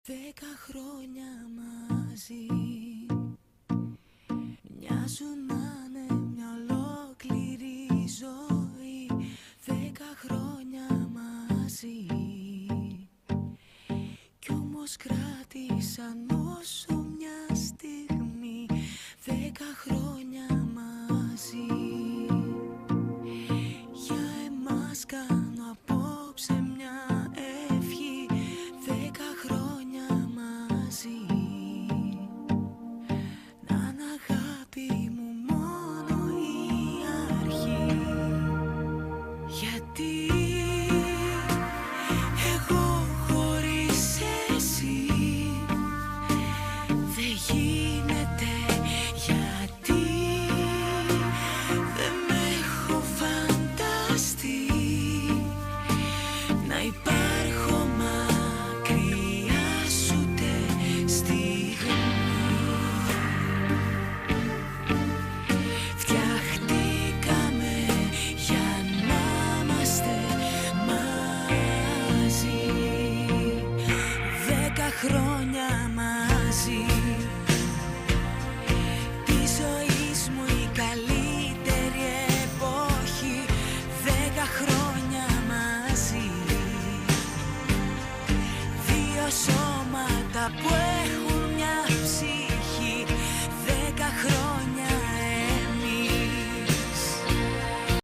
10 χρόνια μαζί μοιάζουν να είναι μια ολόκληρη ζωή. 10 χρόνια μαζί κι όμως κράτησαν όσο μια στιγμή. 10 χρόνια μαζί για εμάς κάνω απόψε μια ευχή. 10 χρόνια μαζί να είναι αγάπη μου μόνο η αρχή. Γιατί εγώ χωρίς εσύ δεν γίνεται. Γιατί δεν με έχω φανταστεί να υπάρχω μακριά σου ούτε στιγμή. Φτιαχτήκαμε για να είμαστε μαζί. 10 χρόνια μαζί της ζωής μου η καλύτερη εποχή. 10 χρόνια μαζί, δύο σώματα που έχω